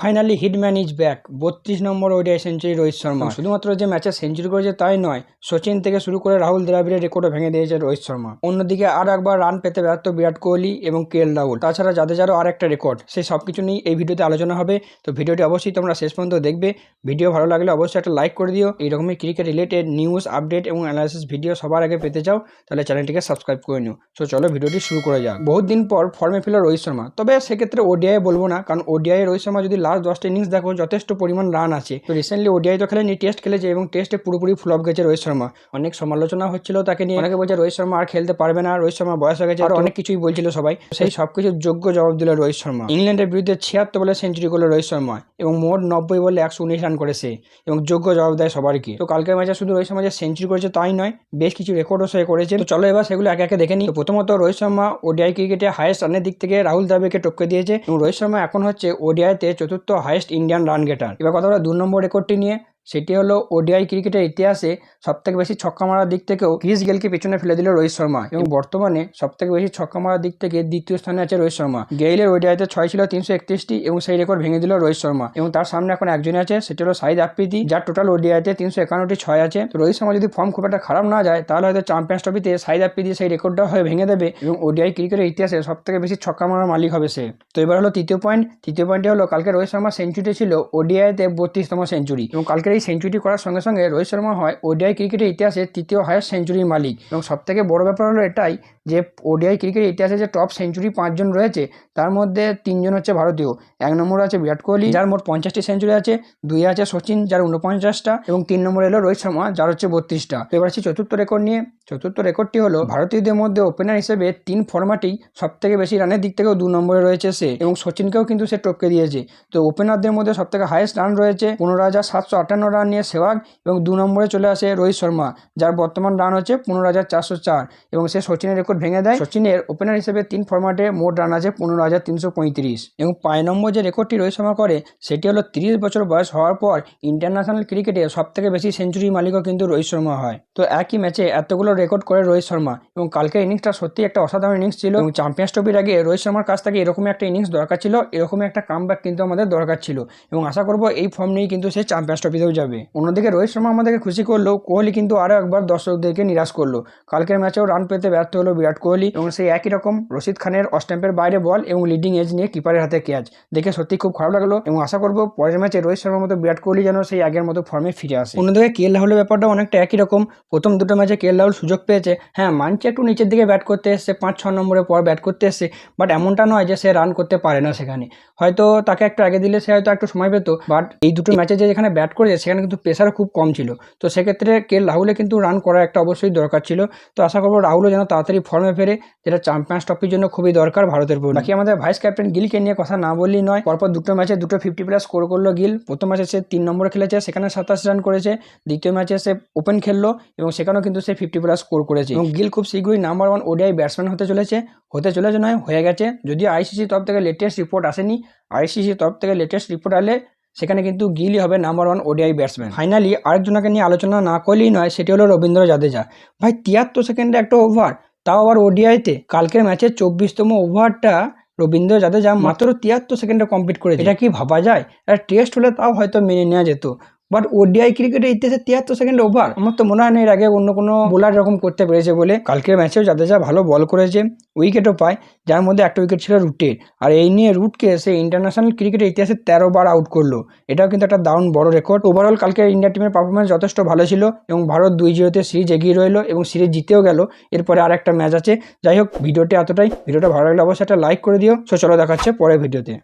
Finally hitman is back. 32 number ODI century Rohit Sharma. শুধুমাত্র যে ম্যাচে সেঞ্চুরি করেছে তাই নয়, সচিন থেকে শুরু করে রাহুল দ্রাবিড়ের রেকর্ডও ভেঙে দিয়েছে রোহিত শর্মা। অন্যদিকে আর একবার রান পেতে ব্যর্থ বিরাট কোহলি এবং কেএল রাহুল। তাছাড়া জাদেজারও আর একটা রেকর্ড, সেই সব কিছু নিয়ে এই ভিডিওতে আলোচনা হবে। তো ভিডিওটি অবশ্যই তোমরা শেষ পর্যন্ত দেখবে। ভিডিও ভালো লাগলে অবশ্যই একটা লাইক করে দিও। এইরকমই ক্রিকেট রিলেটেড নিউজ, আপডেট এবং অ্যানালাইসিস ভিডিও সবার আগে পেতে চাও তাহলে চ্যানেলটিকে সাবস্ক্রাইব করে নিও। সো চলো ভিডিওটি শুরু করে যাক। বহুত দিন পর ফর্মে ফিরল রোহিত শর্মা, তবে সেক্ষেত্রে ওডিআই বলবো না, কারণ ওডিআই রোহিত শর্মা যদি লাস্ট 10টা ইনিংস দেখো যথেষ্ট পরিমাণ রান আছে। তো রিসেন্টলি ওডিআই তো খেলেনি, টেস্ট খেলেছে এবং টেস্টে পুরোপুরি ফ্লপ গেছে রোহিত শর্মা। অনেক সমালোচনা হচ্ছিল তাকে নিয়ে, অনেকে বলছে রোহিত শর্মা আর খেলতে পারবে না, রোহিত শর্মা বয়স হয়ে গেছে, আর অনেক কিছুই বলছিল সবাই। সেই সবকিছুর যোগ্য জবাব দিল রোহিত শর্মা। ইংল্যান্ডের বিরুদ্ধে 76 বলে সেঞ্চুরি করলো রোহিত শর্মা এবং মোট 90 বলে 119 রান করেছে এবং যোগ্য জবাব দেয় সবারকে। তো কালকের ম্যাচে শুধু রোহিত শর্মা যে সেঞ্চুরি করেছে তাই নয়, বেশ কিছু রেকর্ডও সে করেছে। তো চলো এবার সেগুলো একে একে দেখে নিই। প্রথমত রোহিত শর্মা ওডিআই ক্রিকেটে হাইয়েস্ট রানের দিক থেকে রাহুল দ্রাবিড়কে টপকে দিয়েছে এবং রোহিত শর্মা এখন হচ্ছে ওডিআইতে চতুর্থ হাইয়েস্ট ইন্ডিয়ান রান গেটার। এবার কথা বলা 2 নম্বর রেকর্ডটি নিয়ে, সেটি হলো ওডিআই ক্রিকেটের ইতিহাসে সবথেকে বেশি ছক্কা মারার দিক থেকেও ক্রিস গেলকে পেছনে ফেলে দিল রোহিত শর্মা এবং বর্তমানে সবথেকে বেশি ছক্কা মারার দিক থেকে দ্বিতীয় স্থানে আছে রোহিত শর্মা। গেইলের ওডিআইতে 6 ছিল 331টি এবং সেই রেকর্ড ভেঙে দিল রোহিত শর্মা এবং তার সামনে এখন একজনই আছে, সেটি হলো শাহিদ আফ্রিদি, যার টোটাল ওডিআইতে 351টি 6 আছে। তো রোহিত শর্মা যদি ফর্ম খুব একটা খারাপ না যায় তাহলে হয়তো চ্যাম্পিয়ন্স ট্রফিতে শাহিদ আফ্রিদি সেই রেকর্ডটা হয়ে ভেঙে দেবে এবং ওডিআই ক্রিকেটের ইতিহাসে সবথেকে বেশি ছক্কা মারার মালিক হবে সে। তো এবার হলো তৃতীয় পয়েন্টে হলো কালকে রোহিত শর্মা সেঞ্চুরি ছিল ওডিআইতে 32তম সেঞ্চুরি এবং কালকের এই সেঞ্চুরি করার সঙ্গে সঙ্গে রোহিত শর্মা হয় ওডিআই ক্রিকেটের ইতিহাসে তৃতীয় হাইয়েস্ট সেঞ্চুরির মালিক এবং সবথেকে বড় ব্যাপার হলো এটাই যে ওডিআই ক্রিকেটের ইতিহাসে যে টপ সেঞ্চুরি 5 জন রয়েছে তার মধ্যে 3 জন হচ্ছে ভারতীয়। 1 নম্বরে আছে বিরাট কোহলি যার মোট 50টি সেঞ্চুরি আছে, 2 আছে সচিন যার 49টা এবং 3 নম্বরে এলো রোহিত শর্মা যার হচ্ছে 32টা। তো এবার আছে চতুর্থ রেকর্ড নিয়ে। চতুর্থ রেকর্ডটি হলো ভারতীয়দের মধ্যে ওপেনার হিসেবে 3 ফরম্যাটেই সবথেকে বেশি রানের দিক থেকেও 2 নম্বরে রয়েছে সে এবং সচিনকেও কিন্তু সে টপকে দিয়েছে। তো ওপেনারদের মধ্যে সবথেকে হাইয়েস্ট রান রয়েছে 15,758 রান নিয়ে সেহওয়াগ এবং 2 নম্বরে চলে আসে রোহিত শর্মা যার বর্তমান রান হচ্ছে 15,404 এবং সে সচিনের রেকর্ড ভেঙে দেয়। সচিনের ওপেনার হিসেবে 3 ফরম্যাটে মোট রান আছে 15,335 এবং 5 নম্বর যে রেকর্ডটি রোহিত শর্মা করে সেটি হলো 30 বছর বয়স হওয়ার পর ইন্টারন্যাশনাল ক্রিকেটে সবথেকে বেশি সেঞ্চুরি মালিকও কিন্তু রোহিত শর্মা হয়। তো একই ম্যাচে এতগুলো রেকর্ড করে রোহিত শর্মা এবং কালকের ইনিংসটা সত্যি একটা অসাধারণ ইনিংস ছিল এবং চ্যাম্পিয়ন্স ট্রফির আগে রোহিত শর্মার কাছ থেকে এরকমই একটা ইনিংস দরকার ছিল, এরকমই একটা কামব্যাক কিন্তু আমাদের দরকার ছিল এবং আশা করবো এই ফর্ম নিয়েই কিন্তু সে চ্যাম্পিয়ন্স ট্রফিতেও যাবে। অন্যদিকে রোহিত শর্মা আমাদেরকে খুশি করলো, কোহলি কিন্তু আরও একবার দর্শকদেরকে নিরাশ করলো। কালকের ম্যাচেও রান পেতে ব্যর্থ হলো বিরাট কোহলি এবং সেই একই রকম রশিদ খানের অস্ট্যাম্পের বাইরে বল এবং লিডিং এজ নিয়ে কিপারের হাতে ক্যাচ দেখে সত্যি খুব খারাপ লাগলো এবং আশা করবো পরের ম্যাচে রোহিত শর্মার মতো বিরাট কোহলি যেন সেই আগের মতো ফর্মে ফিরে আসে। অন্যদিকে কেএল রাহুলের ব্যাপারটা অনেকটা একই রকম। প্রথম দুটো ম্যাচে কেএল রাহুল সুযোগ পেয়েছে, হ্যাঁ মানছে একটু নিচের দিকে ব্যাট করতে এসছে, 5-6 নম্বরের পর ব্যাট করতে এসছে, বাট এমনটা নয় যে সে রান করতে পারে না। সেখানে হয়তো তাকে একটু আগে দিলে সে হয়তো একটু সময় পেত, বাট এই দুটো ম্যাচে যেখানে ব্যাট করেছে সেখানে কিন্তু প্রেসারও খুব কম ছিল। তো সেক্ষেত্রে কেএল রাহুলে কিন্তু রান করা একটা অবশ্যই দরকার ছিল। তো আশা করবো রাহুলও যেন তাড়াতাড়ি ফর্মে ফেরে, যেটা চ্যাম্পিয়ন্স ট্রফির জন্য খুবই দরকার ভারতের পক্ষে। বাকি আমাদের ভাইস ক্যাপ্টেন গিলকে নিয়ে কথা না বললেই নয়। পরপর দুটো ম্যাচে দুটো 50+ স্কোর করলো গিল। প্রথম ম্যাচে সে 3 নম্বরে খেলেছে, সেখানে 27 রান করেছে। দ্বিতীয় ম্যাচে সে ওপেন খেললো এবং সেখানেও কিন্তু সে 50+ স্কোর করেছে এবং গিল খুব শীঘ্রই নাম্বার 1 ওডিআই ব্যাটসম্যান হতে চলেছে নয়, হয়ে গেছে। যদিও আইসিসি তরফ থেকে লেটেস্ট রিপোর্ট আসেনি, আইসিসি তরফ থেকে লেটেস্ট রিপোর্ট আলে সেখানে কিন্তু গিলই হবে নাম্বার 1 ওডিআই ব্যাটসম্যান। ফাইনালি আরেকজনকে নিয়ে আলোচনা না করলেই নয়, সেটি হলো রবীন্দ্র জাদেজা। ভাই 73 সেকেন্ডে একটা ওভার, তাও আবার ওডিআইতে। কালকের ম্যাচে 24তম ওভারটা রবীন্দ্র জাদেজা মাত্র 73 সেকেন্ডে কমপ্লিট করেছে। এটা কি ভাবা যায়? আর টেস্ট হলে তাও হয়তো মেনে নেওয়া যেত, বাট ওডিআই ক্রিকেটের ইতিহাসে 73 সেকেন্ড ওভার আমার তো মনে হয় না এর আগে অন্য কোনো বোলার এরকম করতে পেরেছে বলে। কালকের ম্যাচেও জাদেজা ভালো বল করেছে, উইকেটও পায়, যার মধ্যে একটা উইকেট ছিল রুটের। আর এই নিয়ে রুটকে সে ইন্টারন্যাশনাল ক্রিকেটের ইতিহাসে 13 বার আউট করলো, এটাও কিন্তু একটা দারুণ বড় রেকর্ড। ওভারঅল কালকে ইন্ডিয়া টিমের পারফরমেন্স যথেষ্ট ভালো ছিল এবং ভারত 2-0 সিরিজ এগিয়ে রইলো এবং সিরিজ জিতেও গেল। এরপরে আর একটা ম্যাচ আছে। যাই হোক, ভিডিওটা এতটাই। ভিডিওটা ভালো লাগলে অবশ্যই একটা লাইক করে দিও। সো চলো দেখাচ্ছে পরের ভিডিওতে।